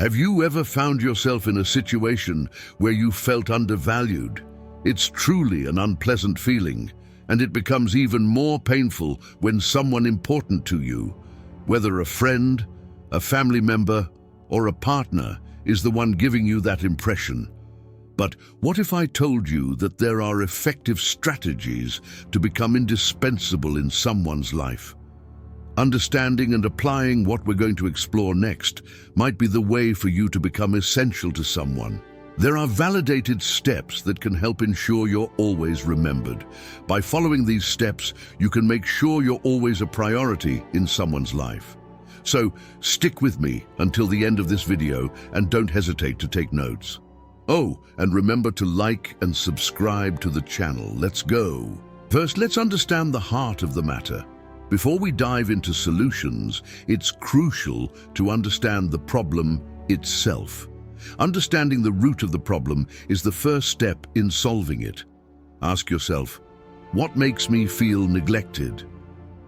Have you ever found yourself in a situation where you felt undervalued? It's truly an unpleasant feeling, and it becomes even more painful when someone important to you, whether a friend, a family member, or a partner, is the one giving you that impression. But what if I told you that there are effective strategies to become indispensable in someone's life? Understanding and applying what we're going to explore next might be the way for you to become essential to someone. There are validated steps that can help ensure you're always remembered. By following these steps, you can make sure you're always a priority in someone's life. So stick with me until the end of this video and don't hesitate to take notes. Oh, and remember to like and subscribe to the channel. Let's go. First, let's understand the heart of the matter. Before we dive into solutions, it's crucial to understand the problem itself. Understanding the root of the problem is the first step in solving it. Ask yourself, what makes me feel neglected?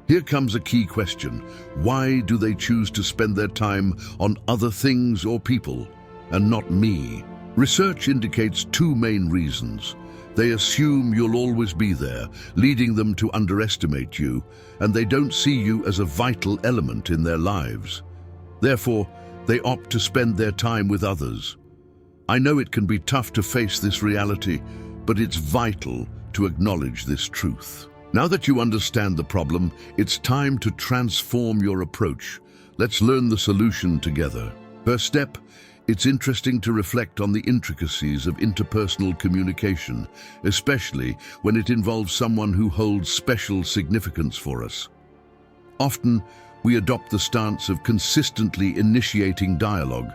Here comes a key question. Why do they choose to spend their time on other things or people and not me? Research indicates two main reasons. They assume you'll always be there, leading them to underestimate you, and they don't see you as a vital element in their lives. Therefore, they opt to spend their time with others. I know it can be tough to face this reality, but it's vital to acknowledge this truth. Now that you understand the problem, it's time to transform your approach. Let's learn the solution together. First step, it's interesting to reflect on the intricacies of interpersonal communication, especially when it involves someone who holds special significance for us. Often, we adopt the stance of consistently initiating dialogue,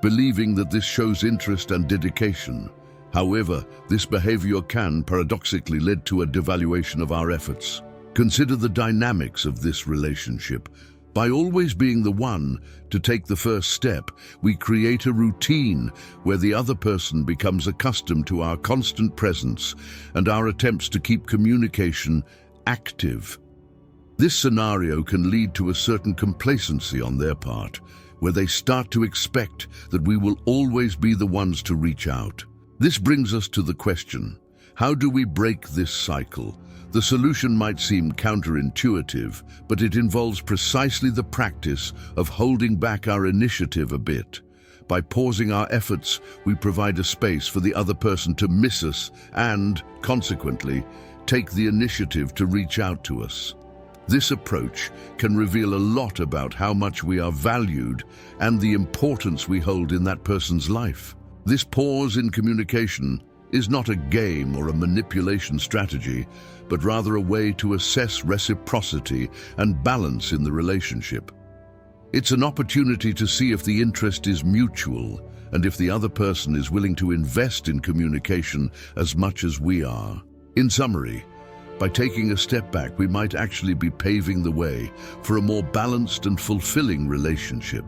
believing that this shows interest and dedication. However, this behavior can paradoxically lead to a devaluation of our efforts. Consider the dynamics of this relationship. By always being the one to take the first step, we create a routine where the other person becomes accustomed to our constant presence and our attempts to keep communication active. This scenario can lead to a certain complacency on their part, where they start to expect that we will always be the ones to reach out. This brings us to the question, how do we break this cycle? The solution might seem counterintuitive, but it involves precisely the practice of holding back our initiative a bit. By pausing our efforts, we provide a space for the other person to miss us and, consequently, take the initiative to reach out to us. This approach can reveal a lot about how much we are valued and the importance we hold in that person's life. This pause in communication is not a game or a manipulation strategy, but rather a way to assess reciprocity and balance in the relationship. It's an opportunity to see if the interest is mutual and if the other person is willing to invest in communication as much as we are. In summary, by taking a step back, we might actually be paving the way for a more balanced and fulfilling relationship.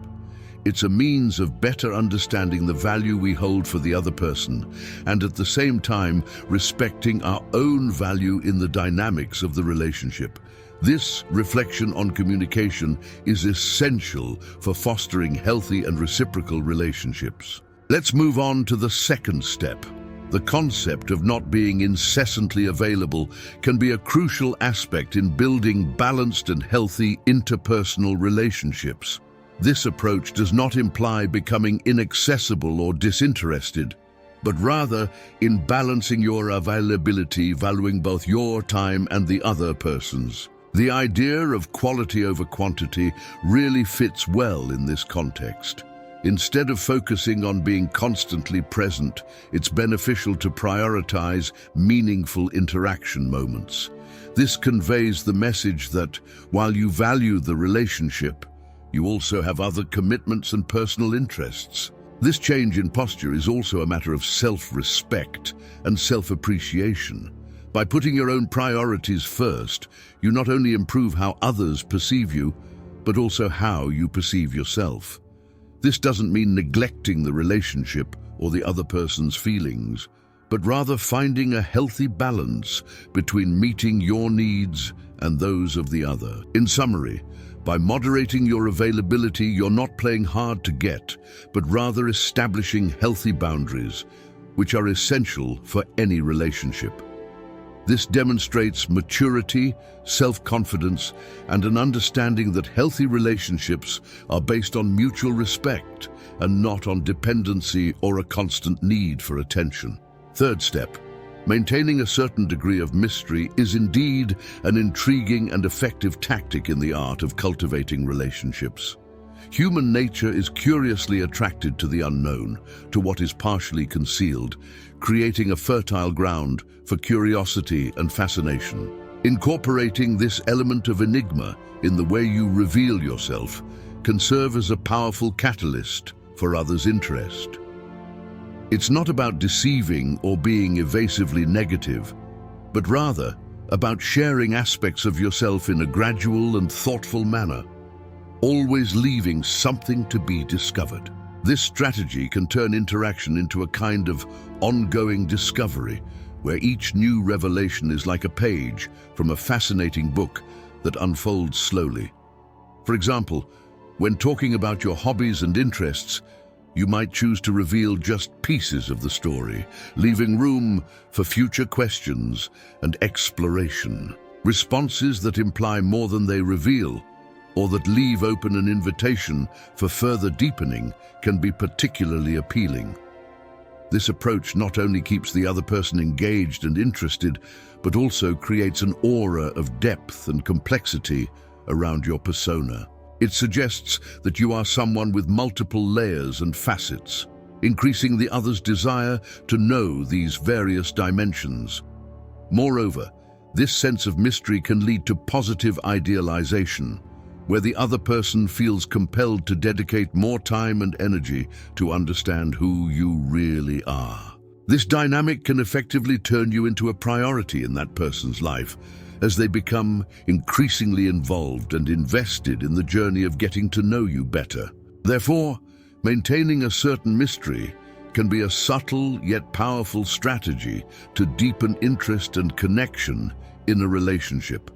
It's a means of better understanding the value we hold for the other person and at the same time respecting our own value in the dynamics of the relationship. This reflection on communication is essential for fostering healthy and reciprocal relationships. Let's move on to the second step. The concept of not being incessantly available can be a crucial aspect in building balanced and healthy interpersonal relationships. This approach does not imply becoming inaccessible or disinterested, but rather in balancing your availability, valuing both your time and the other person's. The idea of quality over quantity really fits well in this context. Instead of focusing on being constantly present, it's beneficial to prioritize meaningful interaction moments. This conveys the message that, while you value the relationship, you also have other commitments and personal interests. This change in posture is also a matter of self-respect and self-appreciation. By putting your own priorities first, you not only improve how others perceive you, but also how you perceive yourself. This doesn't mean neglecting the relationship or the other person's feelings, but rather finding a healthy balance between meeting your needs and those of the other. In summary, By moderating your availability, you're not playing hard to get, but rather establishing healthy boundaries, which are essential for any relationship. This demonstrates maturity, self-confidence, and an understanding that healthy relationships are based on mutual respect and not on dependency or a constant need for attention. Third step, maintaining a certain degree of mystery is indeed an intriguing and effective tactic in the art of cultivating relationships. Human nature is curiously attracted to the unknown, to what is partially concealed, creating a fertile ground for curiosity and fascination. Incorporating this element of enigma in the way you reveal yourself can serve as a powerful catalyst for others' interest. It's not about deceiving or being evasively negative, but rather about sharing aspects of yourself in a gradual and thoughtful manner, always leaving something to be discovered. This strategy can turn interaction into a kind of ongoing discovery, where each new revelation is like a page from a fascinating book that unfolds slowly. For example, when talking about your hobbies and interests, you might choose to reveal just pieces of the story, leaving room for future questions and exploration. Responses that imply more than they reveal, or that leave open an invitation for further deepening, can be particularly appealing. This approach not only keeps the other person engaged and interested, but also creates an aura of depth and complexity around your persona. It suggests that you are someone with multiple layers and facets, increasing the other's desire to know these various dimensions. Moreover, this sense of mystery can lead to positive idealization, where the other person feels compelled to dedicate more time and energy to understand who you really are. This dynamic can effectively turn you into a priority in that person's life, as they become increasingly involved and invested in the journey of getting to know you better. Therefore, maintaining a certain mystery can be a subtle yet powerful strategy to deepen interest and connection in a relationship,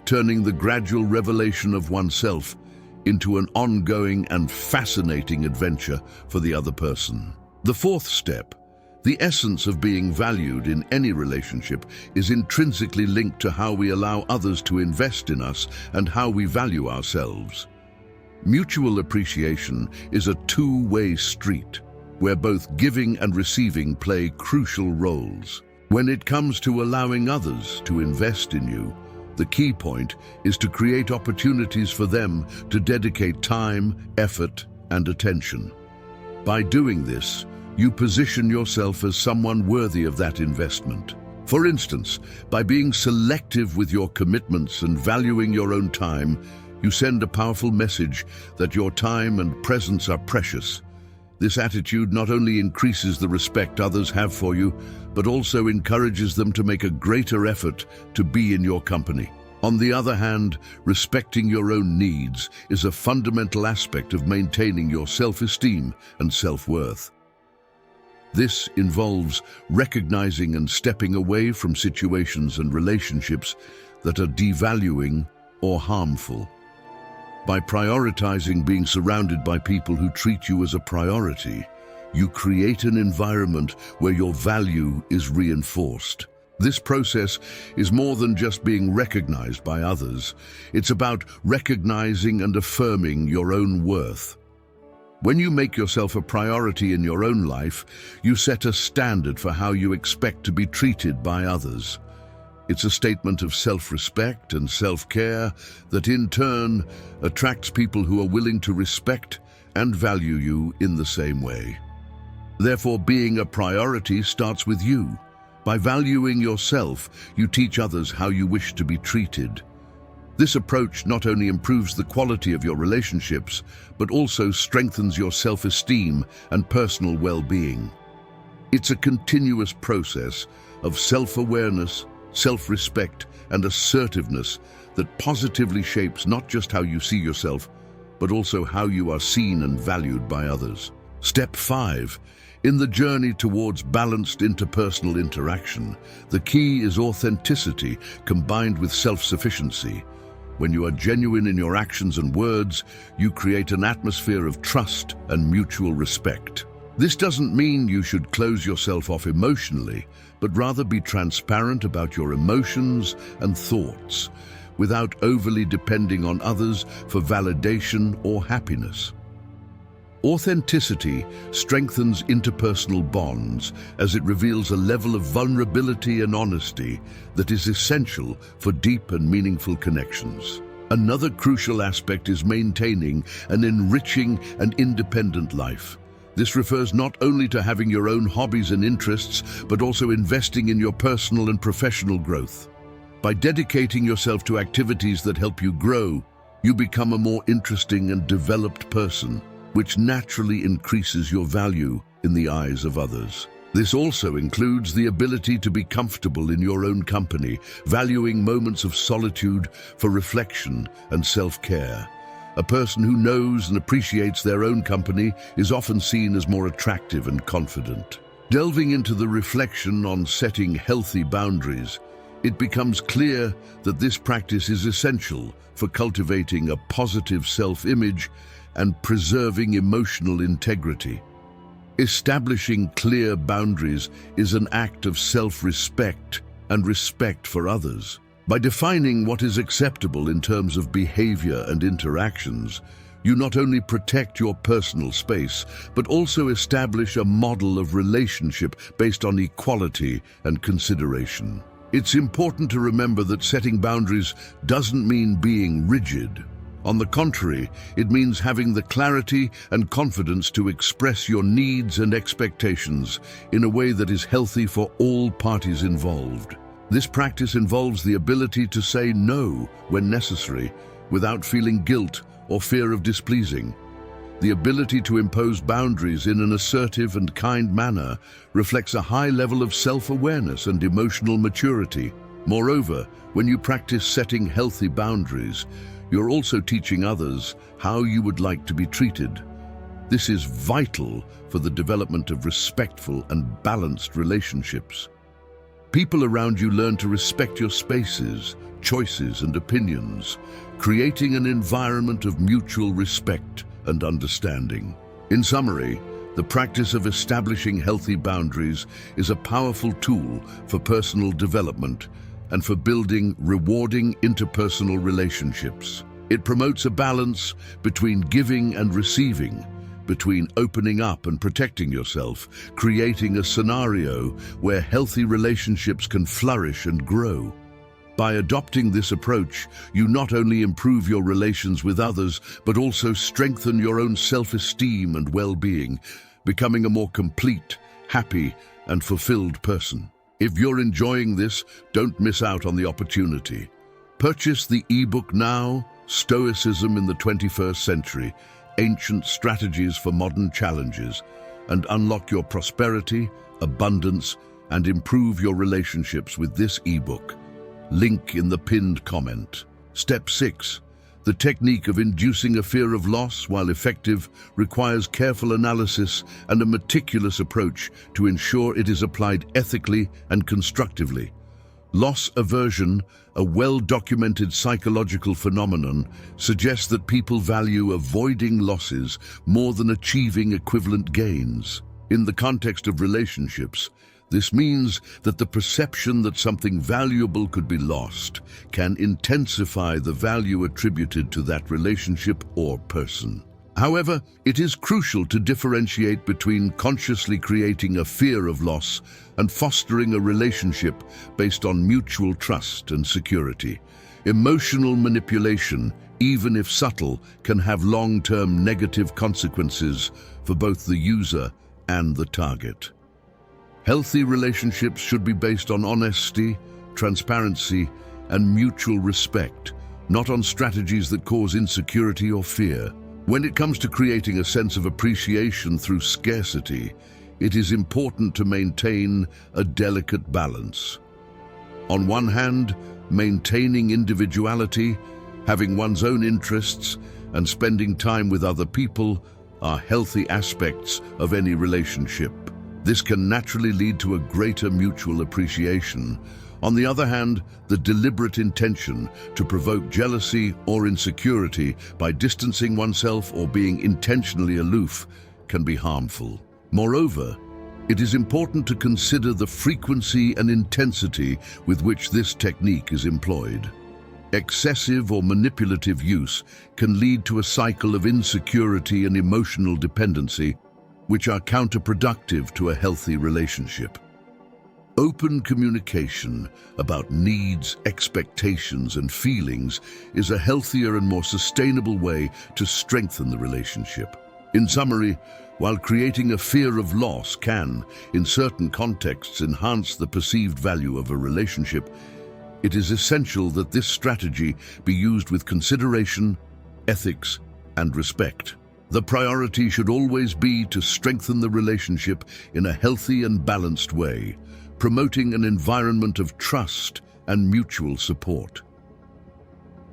turning the gradual revelation of oneself into an ongoing and fascinating adventure for the other person. The fourth step, the essence of being valued in any relationship, is intrinsically linked to how we allow others to invest in us and how we value ourselves. Mutual appreciation is a two-way street, where both giving and receiving play crucial roles. When it comes to allowing others to invest in you, the key point is to create opportunities for them to dedicate time, effort, and attention. By doing this, you position yourself as someone worthy of that investment. For instance, by being selective with your commitments and valuing your own time, you send a powerful message that your time and presence are precious. This attitude not only increases the respect others have for you, but also encourages them to make a greater effort to be in your company. On the other hand, respecting your own needs is a fundamental aspect of maintaining your self-esteem and self-worth. This involves recognizing and stepping away from situations and relationships that are devaluing or harmful. By prioritizing being surrounded by people who treat you as a priority, you create an environment where your value is reinforced. This process is more than just being recognized by others. It's about recognizing and affirming your own worth. When you make yourself a priority in your own life, you set a standard for how you expect to be treated by others. It's a statement of self-respect and self-care that in turn attracts people who are willing to respect and value you in the same way. Therefore, being a priority starts with you. By valuing yourself, you teach others how you wish to be treated. This approach not only improves the quality of your relationships, but also strengthens your self-esteem and personal well-being. It's a continuous process of self-awareness, self-respect, and assertiveness that positively shapes not just how you see yourself, but also how you are seen and valued by others. Step 5. In the journey towards balanced interpersonal interaction, the key is authenticity combined with self-sufficiency. When you are genuine in your actions and words, you create an atmosphere of trust and mutual respect. This doesn't mean you should close yourself off emotionally, but rather be transparent about your emotions and thoughts, without overly depending on others for validation or happiness. Authenticity strengthens interpersonal bonds as it reveals a level of vulnerability and honesty that is essential for deep and meaningful connections. Another crucial aspect is maintaining an enriching and independent life. This refers not only to having your own hobbies and interests, but also investing in your personal and professional growth. By dedicating yourself to activities that help you grow, you become a more interesting and developed person, which naturally increases your value in the eyes of others. This also includes the ability to be comfortable in your own company, valuing moments of solitude for reflection and self-care. A person who knows and appreciates their own company is often seen as more attractive and confident. Delving into the reflection on setting healthy boundaries, it becomes clear that this practice is essential for cultivating a positive self-image and preserving emotional integrity. Establishing clear boundaries is an act of self-respect and respect for others. By defining what is acceptable in terms of behavior and interactions, you not only protect your personal space, but also establish a model of relationship based on equality and consideration. It's important to remember that setting boundaries doesn't mean being rigid. On the contrary, it means having the clarity and confidence to express your needs and expectations in a way that is healthy for all parties involved. This practice involves the ability to say no when necessary, without feeling guilt or fear of displeasing. The ability to impose boundaries in an assertive and kind manner reflects a high level of self-awareness and emotional maturity. Moreover, when you practice setting healthy boundaries, you're also teaching others how you would like to be treated. This is vital for the development of respectful and balanced relationships. People around you learn to respect your spaces, choices, and opinions, creating an environment of mutual respect and understanding. In summary, the practice of establishing healthy boundaries is a powerful tool for personal development and for building rewarding interpersonal relationships. It promotes a balance between giving and receiving, between opening up and protecting yourself, creating a scenario where healthy relationships can flourish and grow. By adopting this approach, you not only improve your relations with others, but also strengthen your own self-esteem and well-being, becoming a more complete, happy, and fulfilled person. If you're enjoying this, don't miss out on the opportunity. Purchase the ebook now, Stoicism in the 21st Century, Ancient Strategies for Modern Challenges, and unlock your prosperity, abundance, and improve your relationships with this ebook. Link in the pinned comment. Step 6. The technique of inducing a fear of loss, while effective, requires careful analysis and a meticulous approach to ensure it is applied ethically and constructively. Loss aversion, a well-documented psychological phenomenon, suggests that people value avoiding losses more than achieving equivalent gains. In the context of relationships, this means that the perception that something valuable could be lost can intensify the value attributed to that relationship or person. However, it is crucial to differentiate between consciously creating a fear of loss and fostering a relationship based on mutual trust and security. Emotional manipulation, even if subtle, can have long-term negative consequences for both the user and the target. Healthy relationships should be based on honesty, transparency, and mutual respect, not on strategies that cause insecurity or fear. When it comes to creating a sense of appreciation through scarcity, it is important to maintain a delicate balance. On one hand, maintaining individuality, having one's own interests, and spending time with other people are healthy aspects of any relationship. This can naturally lead to a greater mutual appreciation. On the other hand, the deliberate intention to provoke jealousy or insecurity by distancing oneself or being intentionally aloof can be harmful. Moreover, it is important to consider the frequency and intensity with which this technique is employed. Excessive or manipulative use can lead to a cycle of insecurity and emotional dependency, which are counterproductive to a healthy relationship. Open communication about needs, expectations, and feelings is a healthier and more sustainable way to strengthen the relationship. In summary, while creating a fear of loss can, in certain contexts, enhance the perceived value of a relationship, it is essential that this strategy be used with consideration, ethics, and respect. The priority should always be to strengthen the relationship in a healthy and balanced way, promoting an environment of trust and mutual support.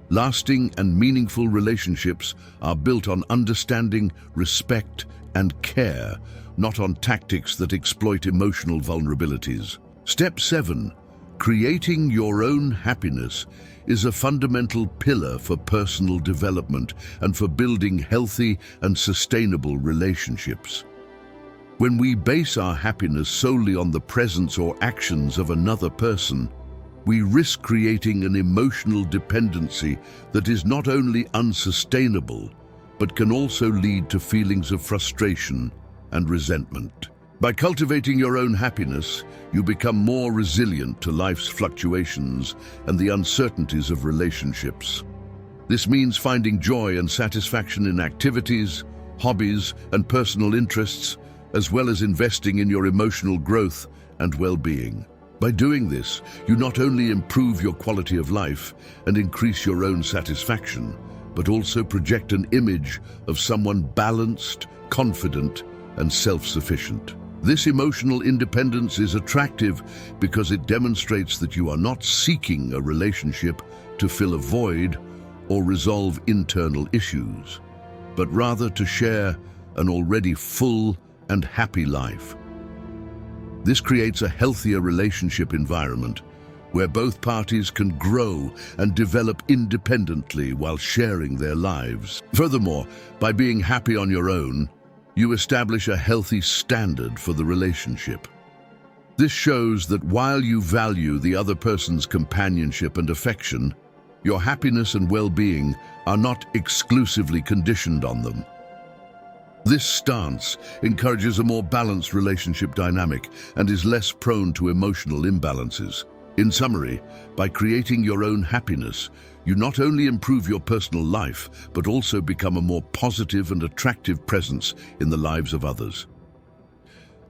Lasting and meaningful relationships are built on understanding, respect, and care, not on tactics that exploit emotional vulnerabilities. Step 7. Creating your own happiness is a fundamental pillar for personal development and for building healthy and sustainable relationships. When we base our happiness solely on the presence or actions of another person, we risk creating an emotional dependency that is not only unsustainable, but can also lead to feelings of frustration and resentment. By cultivating your own happiness, you become more resilient to life's fluctuations and the uncertainties of relationships. This means finding joy and satisfaction in activities, hobbies, and personal interests, as well as investing in your emotional growth and well-being. By doing this, you not only improve your quality of life and increase your own satisfaction, but also project an image of someone balanced, confident, and self-sufficient. This emotional independence is attractive because it demonstrates that you are not seeking a relationship to fill a void or resolve internal issues, but rather to share an already full and happy life. This creates a healthier relationship environment where both parties can grow and develop independently while sharing their lives. Furthermore, by being happy on your own, you establish a healthy standard for the relationship. This shows that while you value the other person's companionship and affection, your happiness and well-being are not exclusively conditioned on them. This stance encourages a more balanced relationship dynamic and is less prone to emotional imbalances. In summary, by creating your own happiness, you not only improve your personal life, but also become a more positive and attractive presence in the lives of others.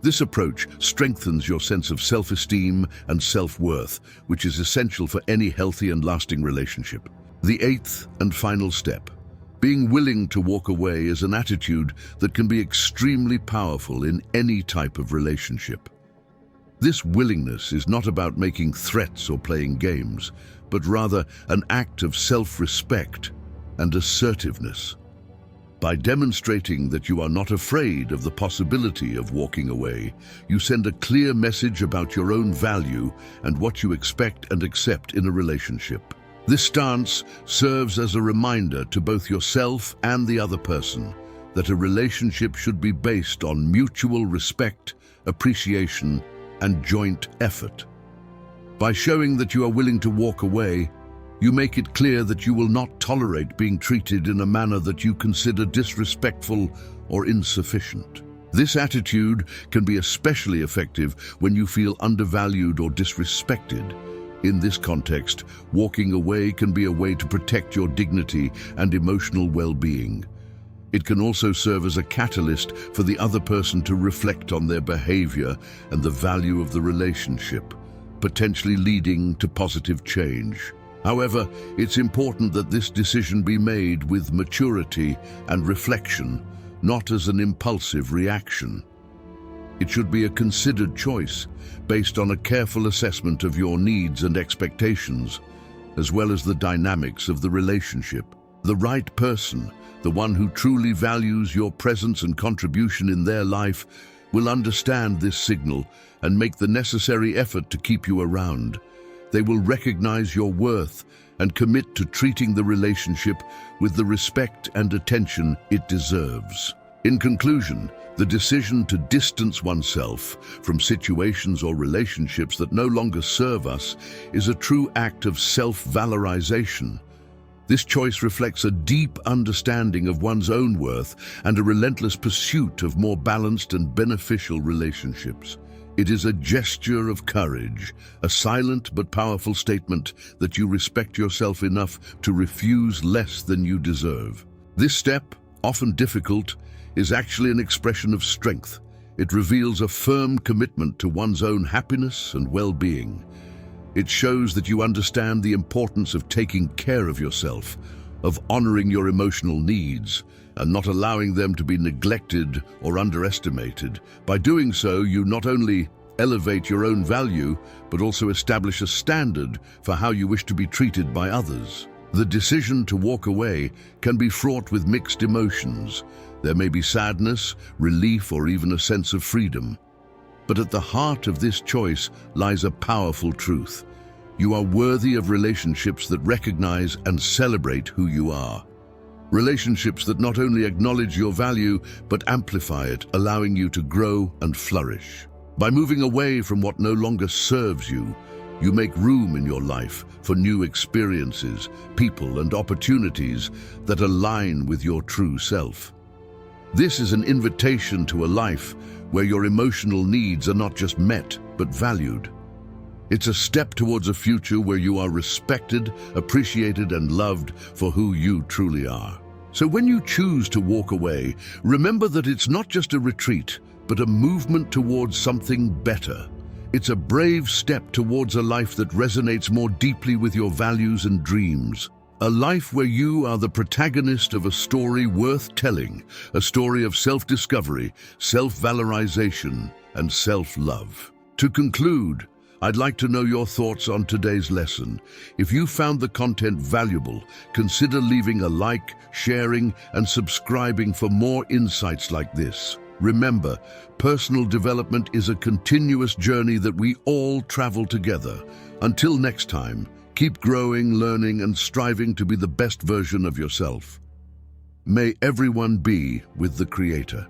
This approach strengthens your sense of self-esteem and self-worth, which is essential for any healthy and lasting relationship. The 8th and final step. Being willing to walk away is an attitude that can be extremely powerful in any type of relationship. This willingness is not about making threats or playing games, but rather an act of self-respect and assertiveness. By demonstrating that you are not afraid of the possibility of walking away, you send a clear message about your own value and what you expect and accept in a relationship. This stance serves as a reminder to both yourself and the other person that a relationship should be based on mutual respect, appreciation, and joint effort. By showing that you are willing to walk away, you make it clear that you will not tolerate being treated in a manner that you consider disrespectful or insufficient. This attitude can be especially effective when you feel undervalued or disrespected. In this context, walking away can be a way to protect your dignity and emotional well-being. It can also serve as a catalyst for the other person to reflect on their behavior and the value of the relationship, potentially leading to positive change. However, it's important that this decision be made with maturity and reflection, not as an impulsive reaction. It should be a considered choice based on a careful assessment of your needs and expectations, as well as the dynamics of the relationship. The right person, the one who truly values your presence and contribution in their life, will understand this signal and make the necessary effort to keep you around. they will recognize your worth and commit to treating the relationship with the respect and attention it deserves. In conclusion, the decision to distance oneself from situations or relationships that no longer serve us is a true act of self-valorization. This choice reflects a deep understanding of one's own worth and a relentless pursuit of more balanced and beneficial relationships. It is a gesture of courage, a silent but powerful statement that you respect yourself enough to refuse less than you deserve. This step, often difficult, is actually an expression of strength. It reveals a firm commitment to one's own happiness and well-being. It shows that you understand the importance of taking care of yourself, of honoring your emotional needs, and not allowing them to be neglected or underestimated. By doing so, you not only elevate your own value, but also establish a standard for how you wish to be treated by others. The decision to walk away can be fraught with mixed emotions. There may be sadness, relief, or even a sense of freedom. But at the heart of this choice lies a powerful truth. You are worthy of relationships that recognize and celebrate who you are. Relationships that not only acknowledge your value, but amplify it, allowing you to grow and flourish. By moving away from what no longer serves you, you make room in your life for new experiences, people, and opportunities that align with your true self. This is an invitation to a life where your emotional needs are not just met, but valued. It's a step towards a future where you are respected, appreciated, and loved for who you truly are. So when you choose to walk away, remember that it's not just a retreat, but a movement towards something better. It's a brave step towards a life that resonates more deeply with your values and dreams. A life where you are the protagonist of a story worth telling, a story of self-discovery, self-valorization, and self-love. To conclude, I'd like to know your thoughts on today's lesson. If you found the content valuable, consider leaving a like, sharing, and subscribing for more insights like this. Remember, personal development is a continuous journey that we all travel together. Until next time, keep growing, learning, and striving to be the best version of yourself. May everyone be with the Creator.